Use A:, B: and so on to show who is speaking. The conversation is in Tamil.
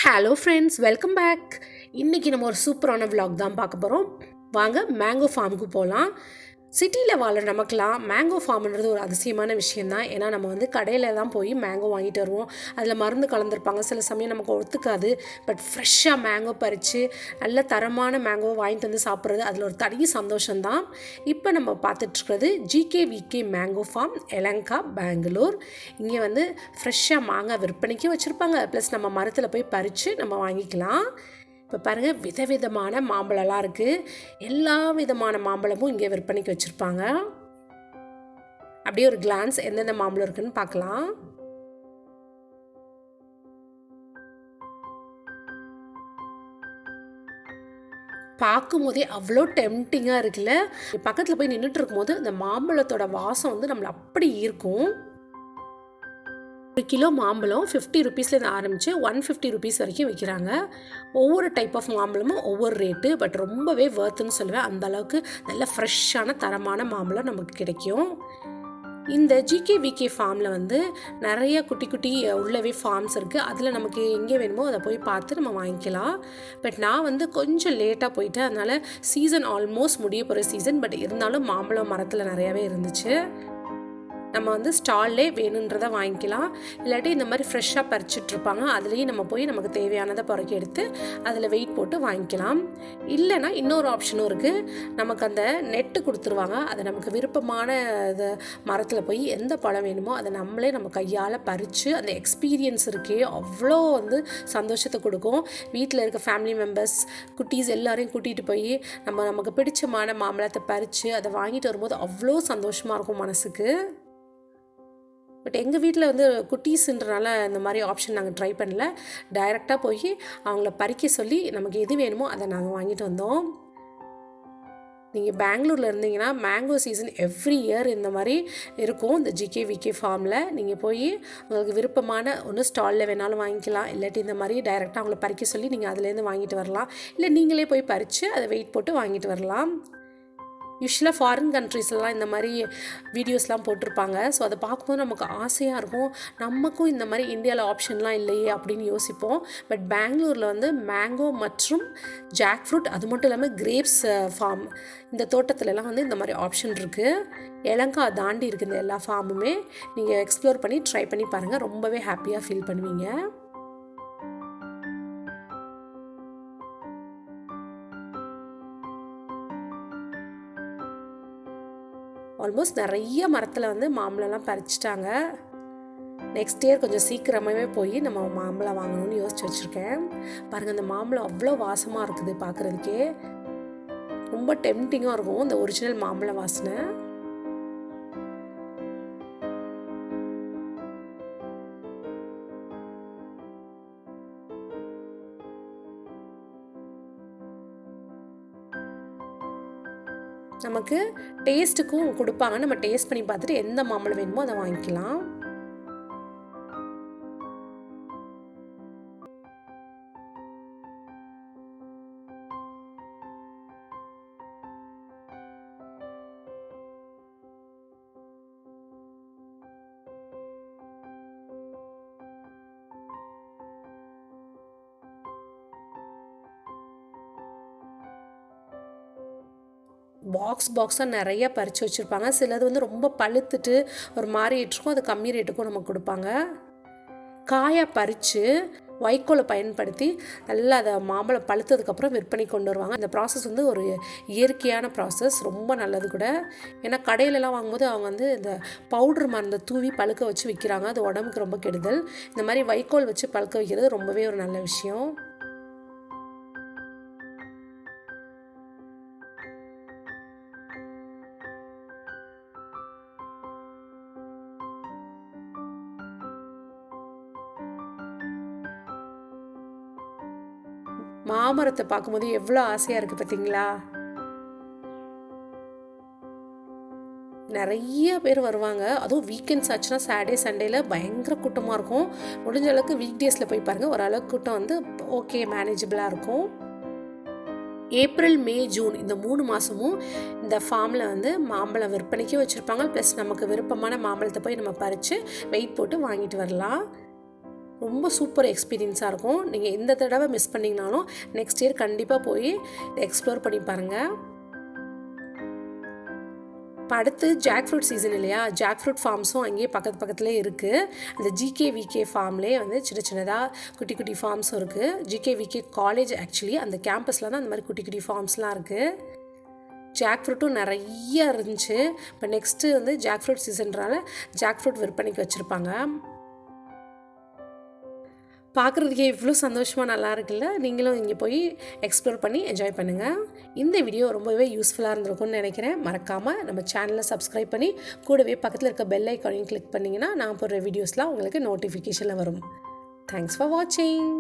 A: Hello friends, welcome back. இன்றைக்கி நம்ம ஒரு சூப்பரான விலாக் தான் பார்க்க போகிறோம். வாங்க மேங்கோ ஃபார்முக்கு போகலாம். சிட்டியில் வாழ்கிற நமக்கெலாம் மேங்கோ ஃபார்ம்ன்றது ஒரு அதிசயமான விஷயந்தான். ஏன்னா நம்ம கடையில் தான் போய் மேங்கோ வாங்கிட்டு வருவோம். அதில் மருந்து கலந்துருப்பாங்க, சில சமயம் நமக்கு ஒத்துக்காது. பட் ஃப்ரெஷ்ஷாக மேங்கோ பறித்து நல்ல தரமான மேங்கோ வாங்கிட்டு வந்து சாப்பிட்றது அதில் ஒரு தனி சந்தோஷம்தான். இப்போ நம்ம பார்த்துட்ருக்கிறது GKVK mango farm, Yelahanka, Bangalore. இங்கே ஃப்ரெஷ்ஷாக மாங்காய் விற்பனைக்கு வச்சுருப்பாங்க. ப்ளஸ் நம்ம மரத்தில் போய் பறித்து நம்ம வாங்கிக்கலாம். இப்போ பாருங்கள், விதவிதமான மாம்பழம்லாம் இருக்குது. எல்லா விதமான மாம்பழமும் இங்கே விற்பனைக்கு வச்சுருப்பாங்க. அப்படியே ஒரு கிளான்ஸ் எந்தெந்த மாம்பழம் இருக்குதுன்னு பார்க்கலாம். பார்க்கும் போதே அவ்வளோ டெம்டிங்காக இருக்குல்ல. பக்கத்தில் போய் நின்றுட்டு இருக்கும்போது இந்த மாம்பழத்தோட வாசம் நம்மளை அப்படி இருக்கும். ஒரு கிலோ மாம்பழம் 50 ருபீஸ்லேருந்து ஆரம்பித்து 150 ருபீஸ் வரைக்கும் விற்கிறாங்க. ஒவ்வொரு டைப் ஆஃப் மாம்பழமும் ஒவ்வொரு ரேட்டு. பட் ரொம்பவே வர்த்துன்னு சொல்லுவேன். அந்தளவுக்கு நல்ல ஃப்ரெஷ்ஷான தரமான மாம்பழம் நமக்கு கிடைக்கும். இந்த GKVK ஃபார்மில் நிறைய குட்டி குட்டி உள்ளவே ஃபார்ம்ஸ் இருக்குது. அதில் நமக்கு எங்கே வேணுமோ அதை போய் பார்த்து நம்ம வாங்கிக்கலாம். பட் நான் கொஞ்சம் லேட்டாக போயிட்டேன். அதனால் சீசன் ஆல்மோஸ்ட் முடிய போகிற சீசன். பட் இருந்தாலும் மாம்பழம் மரத்தில் நிறையாவே இருந்துச்சு. நம்ம ஸ்டால்லே வேணுன்றதை வாங்கிக்கலாம். இல்லாட்டி இந்த மாதிரி ஃப்ரெஷ்ஷாக பறிச்சிட்ருப்பாங்க, அதுலேயும் நம்ம போய் நமக்கு தேவையானதை பொறுக்கி எடுத்து அதில் வெயிட் போட்டு வாங்கிக்கலாம். இல்லைனா இன்னொரு ஆப்ஷனும் இருக்குது. நமக்கு அந்த நெட்டு கொடுத்துருவாங்க. அதை நமக்கு விருப்பமான இது மரத்தில் போய் எந்த பழம் வேணுமோ அதை நம்மளே நம்ம கையால் பறித்து அந்த எக்ஸ்பீரியன்ஸ் இருக்கே அவ்வளோ சந்தோஷத்தை கொடுக்கும். வீட்டில் இருக்க ஃபேமிலி மெம்பர்ஸ், குட்டீஸ் எல்லாரையும் கூட்டிகிட்டு போய் நமக்கு பிடிச்சமான மாம்பழத்தை பறித்து அதை வாங்கிட்டு வரும்போது அவ்வளோ சந்தோஷமாக இருக்கும் மனசுக்கு. பட் எங்கள் வீட்டில் குட்டீஸுன்றனால இந்த மாதிரி ஆப்ஷன் நாங்கள் ட்ரை பண்ணல. டைரெக்டாக போய் அவங்கள பறிக்க சொல்லி நமக்கு எது வேணுமோ அதை நாங்கள் வாங்கிட்டு வந்தோம். நீங்கள் பெங்களூரில் இருந்தீங்கன்னா மேங்கோ சீசன் எவ்ரி இயர் இந்த மாதிரி இருக்கும். இந்த GKVK ஃபார்மில் நீங்கள் போய் உங்களுக்கு விருப்பமான ஒன்று ஸ்டாலில் வேணாலும் வாங்கிக்கலாம். இல்லாட்டி இந்த மாதிரி டைரெக்டாக அவங்கள பறிக்க சொல்லி நீங்கள் அதுலேருந்து வாங்கிட்டு வரலாம். இல்லை நீங்களே போய் பறித்து அதை வெயிட் போட்டு வாங்கிட்டு வரலாம். யூஸ்வலாக ஃபாரின் கண்ட்ரீஸ்லாம் இந்த மாதிரி வீடியோஸ்லாம் போட்டிருப்பாங்க. ஸோ அதை பார்க்கும்போது நமக்கு ஆசையாக இருக்கும், நமக்கும் இந்த மாதிரி இந்தியாவில் ஆப்ஷன்லாம் இல்லையே அப்படின்னு யோசிப்போம். பட் பெங்களூரில் மேங்கோ மற்றும் ஜாக் ஃப்ரூட், அது மட்டும் இல்லாமல் கிரேப்ஸ் ஃபார்ம், இந்த தோட்டத்துலலாம் இந்த மாதிரி ஆப்ஷன் இருக்குது. எலங்கா தாண்டி இருக்குது இந்த எல்லா ஃபார்முமே. நீங்கள் எக்ஸ்ப்ளோர் பண்ணி ட்ரை பண்ணி பாருங்கள், ரொம்பவே ஹாப்பியாக ஃபீல் பண்ணுவீங்க. ஆல்மோஸ்ட் நிறைய மரத்தில் மாம்பழம்லாம் பறிச்சிட்டாங்க. நெக்ஸ்ட் இயர் கொஞ்சம் சீக்கிரமாகவே போய் நம்ம மாம்பழம் வாங்கணும்னு யோசிச்சு வச்சுருக்கேன். பாருங்கள், அந்த மாம்பழம் அவ்வளோ வாசமாக இருக்குது, பார்க்குறதுக்கே ரொம்ப டெம்டிங்காக இருக்கும் இந்த ஒரிஜினல் மாம்பழ வாசனை. நமக்கு டேஸ்ட்டுக்கும் கொடுப்பாங்க. நம்ம டேஸ்ட் பண்ணி பார்த்துட்டு எந்த மாம்பழம் வேணுமோ அதை வாங்கிக்கலாம். பாக்ஸாக நிறைய பறித்து வச்சுருப்பாங்க. சிலது ரொம்ப பழுத்துட்டு ஒரு மாதிரி இருக்கும், அது கம்மி ரேட்டுக்கும் நமக்கு கொடுப்பாங்க. காயாக பறித்து வைக்கோலை பயன்படுத்தி நல்லா அதை மாம்பழம் பழுத்ததுக்கப்புறம் விற்பனை கொண்டு வருவாங்க. இந்த ப்ராசஸ் ஒரு இயற்கையான ப்ராசஸ், ரொம்ப நல்லது கூட. ஏன்னா கடையிலலாம் வாங்கும்போது அவங்க இந்த பவுட்ரு மருந்தை தூவி பழுக்க வச்சு விற்கிறாங்க, அது உடம்புக்கு ரொம்ப கெடுதல். இந்த மாதிரி வைக்கோல் வச்சு பழுக்க வைக்கிறது ரொம்பவே ஒரு நல்ல விஷயம். மாமரத்தை பார்க்கும்போது எவ்வளோ ஆசையாக இருக்குது பார்த்தீங்களா. நிறைய பேர் வருவாங்க. அதுவும் வீக்கெண்ட்ஸ் ஆச்சுன்னா சாட்டர்டே சண்டேயில் பயங்கர கூட்டமாக இருக்கும். முடிஞ்ச அளவுக்கு வீக் டேஸில் போய் பாருங்கள், ஓரளவுக்கு கூட்டம் ஓகே மேனேஜபிளாக இருக்கும். ஏப்ரல், மே, ஜூன் இந்த 3 மாதமும் இந்த ஃபார்மில் மாம்பழம் விற்பனைக்கு வச்சுருப்பாங்க. ப்ளஸ் நமக்கு விருப்பமான மாம்பழத்தை போய் நம்ம பறித்து வெயிட் போட்டு வாங்கிட்டு வரலாம். ரொம்ப சூப்பர் எக்ஸ்பீரியன்ஸாக இருக்கும். நீங்கள் எந்த தடவை மிஸ் பண்ணிங்கனாலும் நெக்ஸ்ட் இயர் கண்டிப்பாக போய் எக்ஸ்ப்ளோர் பண்ணி பாருங்கள். இப்போ அடுத்து ஜாக் ஃப்ரூட் சீசன் இல்லையா, ஜாக் ஃப்ரூட் ஃபார்ம்ஸும் அங்கேயே பக்கத்துலேயே இருக்குது. அந்த ஜிகேவிகே ஃபார்ம்லேயே வந்து சின்னதாக குட்டி குட்டி ஃபார்ம்ஸும் இருக்குது. ஜிகேவிகே காலேஜ் ஆக்சுவலி அந்த கேம்பஸில் தான் அந்த மாதிரி குட்டி குட்டி ஃபார்ம்ஸ்லாம் இருக்குது. ஜாக் ஃப்ரூட்டும் நிறைய இருந்துச்சு. இப்போ நெக்ஸ்ட்டு வந்து ஜாக் ஃப்ரூட் சீசன்றனால ஜாக் ஃப்ரூட் விற்பனைக்கு வச்சுருப்பாங்க. பார்க்குறதுக்கே இவ்வளோ சந்தோஷமாக நல்லா இருக்குல்ல. நீங்களும் இங்கே போய் எக்ஸ்ப்ளோர் பண்ணி என்ஜாய் பண்ணுங்கள். இந்த வீடியோ ரொம்பவே யூஸ்ஃபுல்லாக இருந்திருக்கும்னு நினைக்கிறேன். மறக்காமல் நம்ம சேனலை சப்ஸ்கிரைப் பண்ணி கூடவே பக்கத்தில் இருக்க பெல் ஐக்கானையும் கிளிக் பண்ணிங்கன்னா நான் போடுற வீடியோஸ்லாம் உங்களுக்கு நோட்டிஃபிகேஷனில் வரும். தேங்க்ஸ் ஃபார் வாட்சிங்.